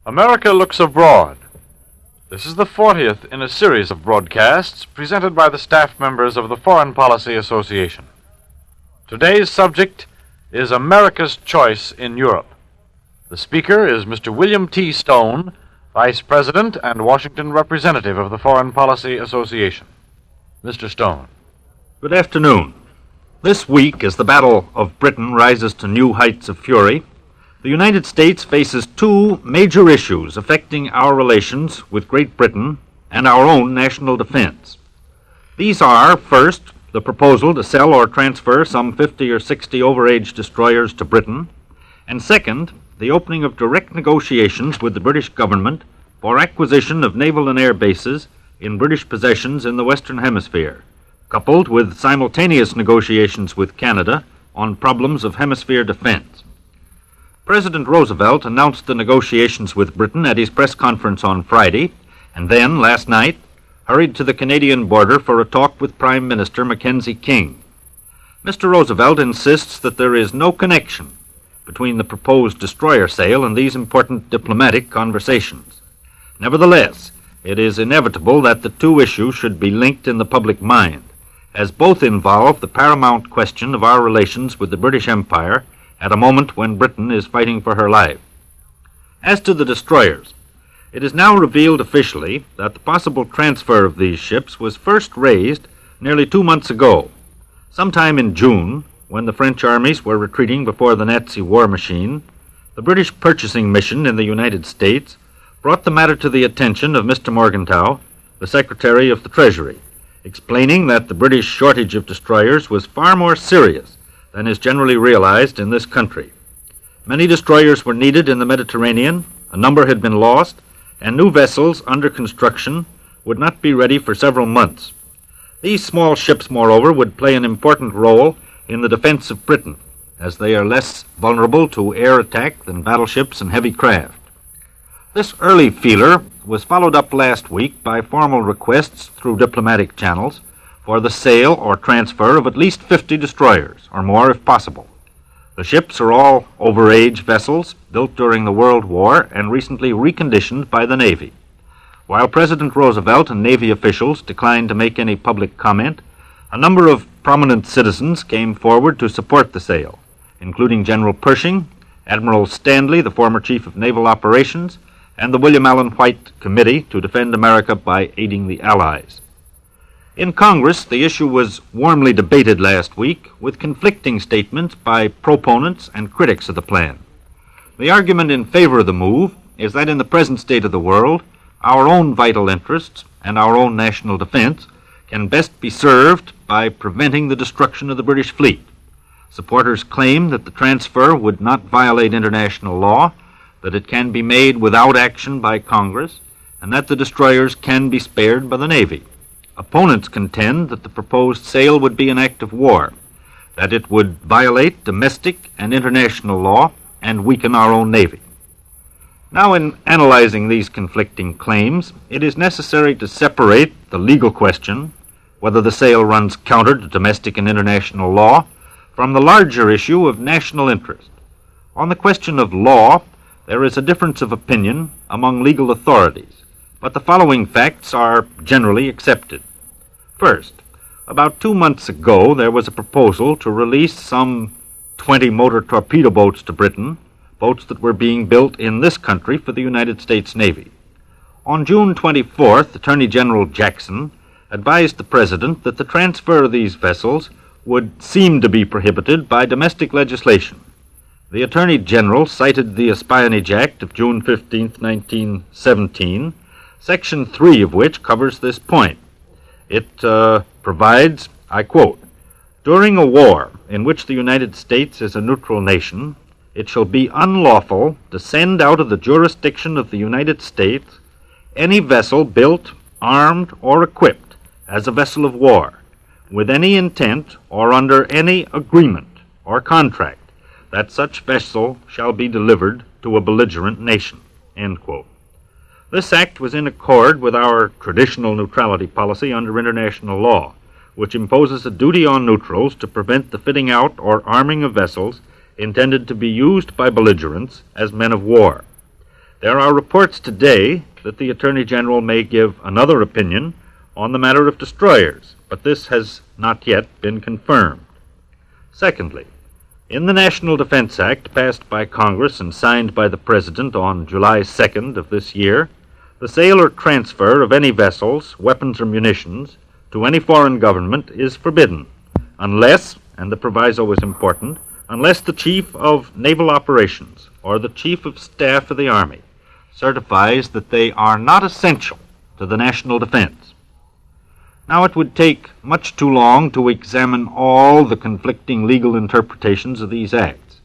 America Looks Abroad. This is the 40th in a series of broadcasts presented by the staff members of the Foreign Policy Association. Today's subject is America's Choice in Europe. The speaker is Mr. William T. Stone, Vice President and Washington Representative of the Foreign Policy Association. Mr. Stone. Good afternoon. This week, as the Battle of Britain rises to new heights of fury, the United States faces two major issues affecting our relations with Great Britain and our own national defense. These are, first, the proposal to sell or transfer some 50 or 60 overage destroyers to Britain, and second, the opening of direct negotiations with the British government for acquisition of naval and air bases in British possessions in the Western Hemisphere, coupled with simultaneous negotiations with Canada on problems of hemisphere defense. President Roosevelt announced the negotiations with Britain at his press conference on Friday, and then, last night, hurried to the Canadian border for a talk with Prime Minister Mackenzie King. Mr. Roosevelt insists that there is no connection between the proposed destroyer sale and these important diplomatic conversations. Nevertheless, it is inevitable that the two issues should be linked in the public mind, as both involve the paramount question of our relations with the British Empire at a moment when Britain is fighting for her life. As to the destroyers, it is now revealed officially that the possible transfer of these ships was first raised nearly 2 months ago, sometime in June, when the French armies were retreating before the Nazi war machine. The British purchasing mission in the United States brought the matter to the attention of Mr. Morgenthau, the Secretary of the Treasury, explaining that the British shortage of destroyers was far more serious than is generally realized in this country. Many destroyers were needed in the Mediterranean, a number had been lost, and new vessels under construction would not be ready for several months. These small ships, moreover, would play an important role in the defense of Britain, as they are less vulnerable to air attack than battleships and heavy craft. This early feeler was followed up last week by formal requests through diplomatic channels for the sale or transfer of at least 50 destroyers, or more if possible. The ships are all overage vessels built during the World War and recently reconditioned by the Navy. While President Roosevelt and Navy officials declined to make any public comment, a number of prominent citizens came forward to support the sale, including General Pershing, Admiral Stanley, the former Chief of Naval Operations, and the William Allen White Committee to Defend America by Aiding the Allies. In Congress, the issue was warmly debated last week, with conflicting statements by proponents and critics of the plan. The argument in favor of the move is that in the present state of the world, our own vital interests and our own national defense can best be served by preventing the destruction of the British fleet. Supporters claim that the transfer would not violate international law, that it can be made without action by Congress, and that the destroyers can be spared by the Navy. Opponents contend that the proposed sale would be an act of war, that it would violate domestic and international law and weaken our own Navy. Now, in analyzing these conflicting claims, it is necessary to separate the legal question, whether the sale runs counter to domestic and international law, from the larger issue of national interest. On the question of law, there is a difference of opinion among legal authorities, but the following facts are generally accepted. First, about 2 months ago, there was a proposal to release some 20 motor torpedo boats to Britain, boats that were being built in this country for the United States Navy. On June 24th, Attorney General Jackson advised the President that the transfer of these vessels would seem to be prohibited by domestic legislation. The Attorney General cited the Espionage Act of June 15, 1917, Section 3 of which covers this point. It provides, I quote, "During a war in which the United States is a neutral nation, it shall be unlawful to send out of the jurisdiction of the United States any vessel built, armed, or equipped as a vessel of war, with any intent or under any agreement or contract that such vessel shall be delivered to a belligerent nation." End quote. This act was in accord with our traditional neutrality policy under international law, which imposes a duty on neutrals to prevent the fitting out or arming of vessels intended to be used by belligerents as men of war. There are reports today that the Attorney General may give another opinion on the matter of destroyers, but this has not yet been confirmed. Secondly, in the National Defense Act passed by Congress and signed by the President on July 2nd of this year, the sale or transfer of any vessels, weapons, or munitions to any foreign government is forbidden, unless, and the proviso is important, unless the Chief of Naval Operations or the Chief of Staff of the Army certifies that they are not essential to the national defense. Now, it would take much too long to examine all the conflicting legal interpretations of these acts.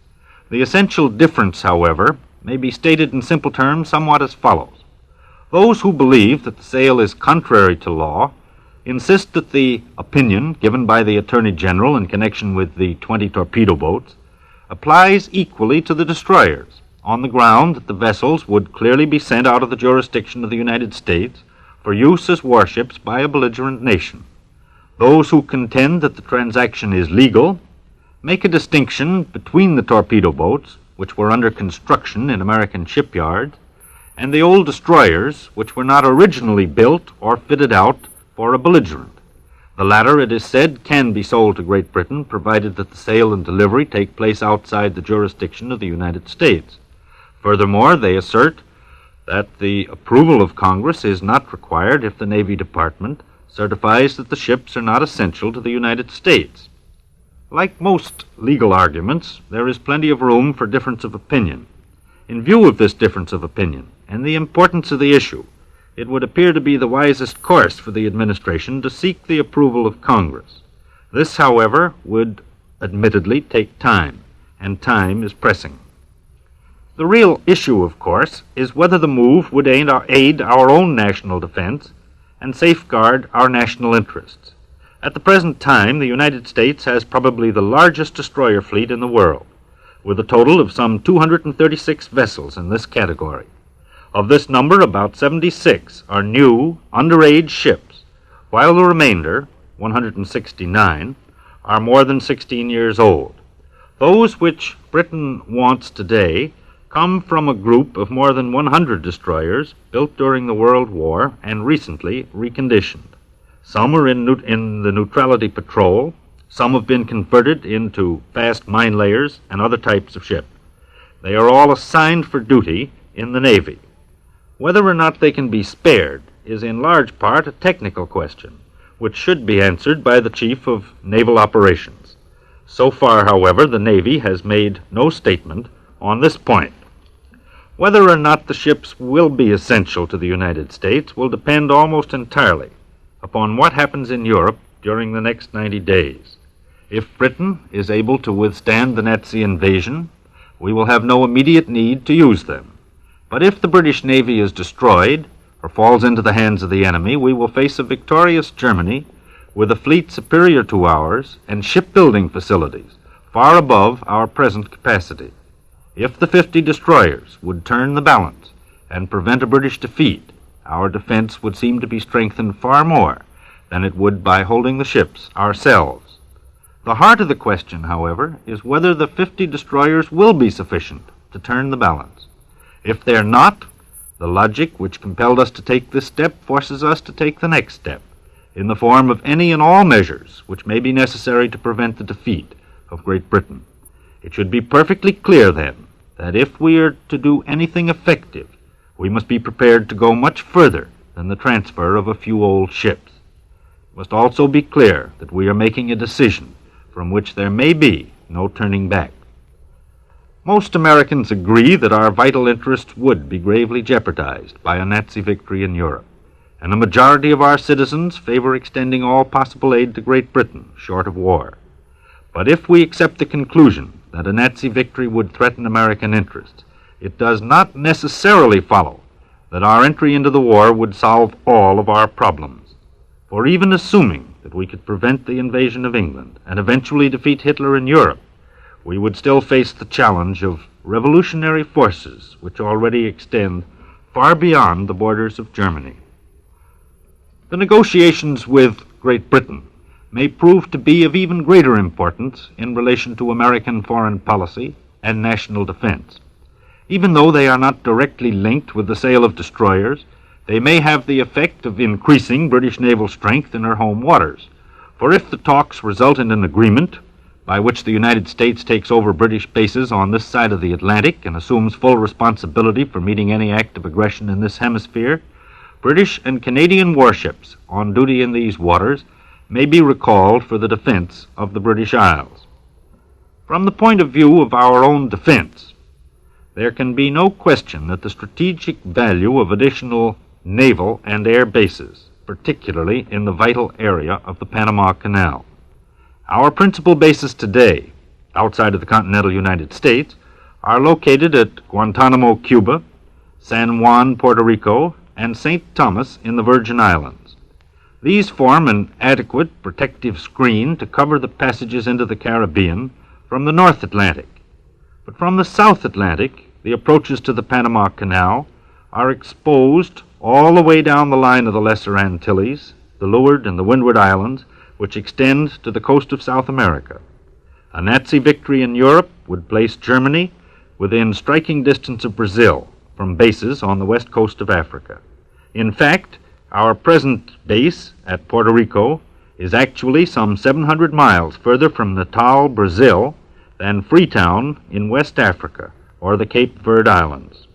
The essential difference, however, may be stated in simple terms somewhat as follows. Those who believe that the sale is contrary to law insist that the opinion given by the Attorney General in connection with the 20 torpedo boats applies equally to the destroyers, on the ground that the vessels would clearly be sent out of the jurisdiction of the United States for use as warships by a belligerent nation. Those who contend that the transaction is legal make a distinction between the torpedo boats, which were under construction in American shipyards, and the old destroyers, which were not originally built or fitted out for a belligerent. The latter, it is said, can be sold to Great Britain, provided that the sale and delivery take place outside the jurisdiction of the United States. Furthermore, they assert that the approval of Congress is not required if the Navy Department certifies that the ships are not essential to the United States. Like most legal arguments, there is plenty of room for difference of opinion. In view of this difference of opinion and the importance of the issue, it would appear to be the wisest course for the administration to seek the approval of Congress. This, however, would admittedly take time, and time is pressing. The real issue, of course, is whether the move would aid our own national defense and safeguard our national interests. At the present time, the United States has probably the largest destroyer fleet in the world, with a total of some 236 vessels in this category. Of this number, about 76 are new, underage ships, while the remainder, 169, are more than 16 years old. Those which Britain wants today come from a group of more than 100 destroyers built during the World War and recently reconditioned. Some are in the Neutrality Patrol, some have been converted into fast mine layers and other types of ship. They are all assigned for duty in the Navy. Whether or not they can be spared is in large part a technical question, which should be answered by the Chief of Naval Operations. So far, however, the Navy has made no statement on this point. Whether or not the ships will be essential to the United States will depend almost entirely upon what happens in Europe during the next 90 days. If Britain is able to withstand the Nazi invasion, we will have no immediate need to use them. But if the British Navy is destroyed or falls into the hands of the enemy, we will face a victorious Germany with a fleet superior to ours and shipbuilding facilities far above our present capacity. If the 50 destroyers would turn the balance and prevent a British defeat, our defense would seem to be strengthened far more than it would by holding the ships ourselves. The heart of the question, however, is whether the 50 destroyers will be sufficient to turn the balance. If they're not, the logic which compelled us to take this step forces us to take the next step, in the form of any and all measures which may be necessary to prevent the defeat of Great Britain. It should be perfectly clear, then, that if we are to do anything effective, we must be prepared to go much further than the transfer of a few old ships. It must also be clear that we are making a decision from which there may be no turning back. Most Americans agree that our vital interests would be gravely jeopardized by a Nazi victory in Europe, and a majority of our citizens favor extending all possible aid to Great Britain short of war. But if we accept the conclusion that a Nazi victory would threaten American interests, it does not necessarily follow that our entry into the war would solve all of our problems. For even assuming that we could prevent the invasion of England and eventually defeat Hitler in Europe, we would still face the challenge of revolutionary forces which already extend far beyond the borders of Germany. The negotiations with Great Britain may prove to be of even greater importance in relation to American foreign policy and national defense. Even though they are not directly linked with the sale of destroyers, they may have the effect of increasing British naval strength in her home waters. For if the talks result in an agreement by which the United States takes over British bases on this side of the Atlantic and assumes full responsibility for meeting any act of aggression in this hemisphere, British and Canadian warships on duty in these waters may be recalled for the defense of the British Isles. From the point of view of our own defense, there can be no question that the strategic value of additional naval and air bases, particularly in the vital area of the Panama Canal. Our principal bases today, outside of the continental United States, are located at Guantanamo, Cuba, San Juan, Puerto Rico, and St. Thomas in the Virgin Islands. These form an adequate protective screen to cover the passages into the Caribbean from the North Atlantic. But from the South Atlantic, the approaches to the Panama Canal are exposed all the way down the line of the Lesser Antilles, the Leeward and the Windward Islands, which extend to the coast of South America. A Nazi victory in Europe would place Germany within striking distance of Brazil from bases on the west coast of Africa. In fact, our present base at Puerto Rico is actually some 700 miles further from Natal, Brazil, than Freetown in West Africa or the Cape Verde Islands.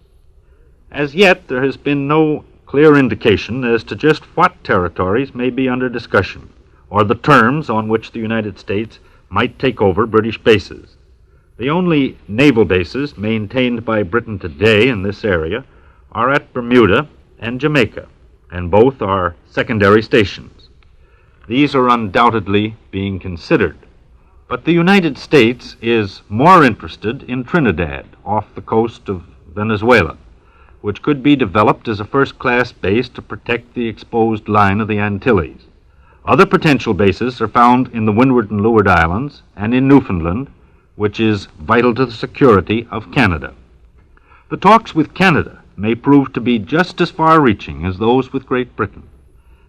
As yet, there has been no clear indication as to just what territories may be under discussion, or the terms on which the United States might take over British bases. The only naval bases maintained by Britain today in this area are at Bermuda and Jamaica, and both are secondary stations. These are undoubtedly being considered, but the United States is more interested in Trinidad, off the coast of Venezuela, which could be developed as a first-class base to protect the exposed line of the Antilles. Other potential bases are found in the Windward and Leeward Islands and in Newfoundland, which is vital to the security of Canada. The talks with Canada may prove to be just as far-reaching as those with Great Britain.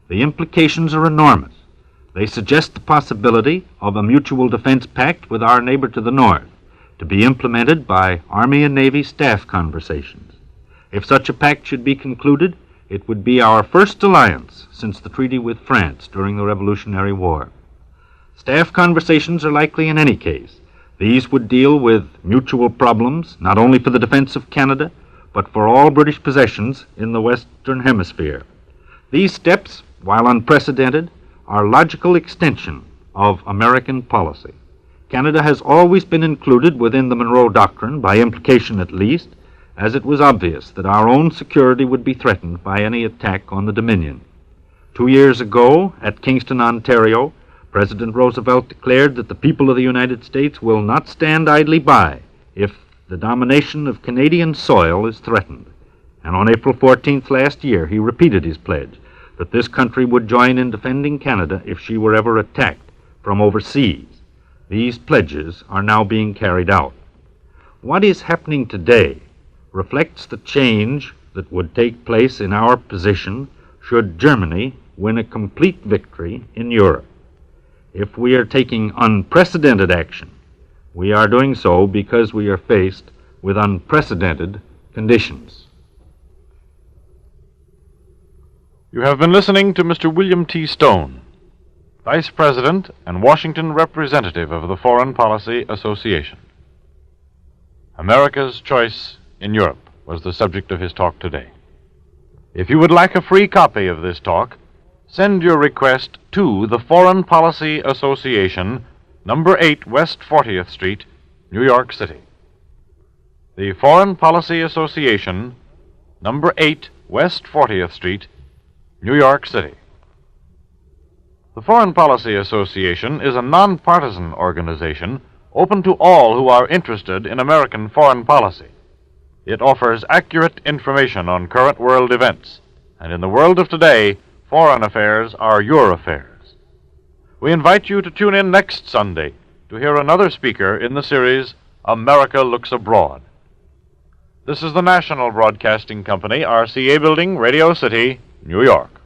The implications are enormous. They suggest the possibility of a mutual defense pact with our neighbor to the north, to be implemented by Army and Navy staff conversations. If such a pact should be concluded, it would be our first alliance since the treaty with France during the Revolutionary War. Staff conversations are likely in any case. These would deal with mutual problems, not only for the defense of Canada, but for all British possessions in the Western Hemisphere. These steps, while unprecedented, are logical extension of American policy. Canada has always been included within the Monroe Doctrine, by implication at least, as it was obvious that our own security would be threatened by any attack on the Dominion. 2 years ago, at Kingston, Ontario, President Roosevelt declared that the people of the United States will not stand idly by if the domination of Canadian soil is threatened. And on April 14th last year, he repeated his pledge that this country would join in defending Canada if she were ever attacked from overseas. These pledges are now being carried out. What is happening today reflects the change that would take place in our position should Germany win a complete victory in Europe. If we are taking unprecedented action, we are doing so because we are faced with unprecedented conditions. You have been listening to Mr. William T. Stone, Vice President and Washington Representative of the Foreign Policy Association. America's choice in Europe was the subject of his talk today. If you would like a free copy of this talk, send your request to the Foreign Policy Association, number 8 West 40th Street, New York City. The Foreign Policy Association, number 8 West 40th Street, New York City. The Foreign Policy Association is a nonpartisan organization open to all who are interested in American foreign policy. It offers accurate information on current world events, and in the world of today, foreign affairs are your affairs. We invite you to tune in next Sunday to hear another speaker in the series America Looks Abroad. This is the National Broadcasting Company, RCA Building, Radio City, New York.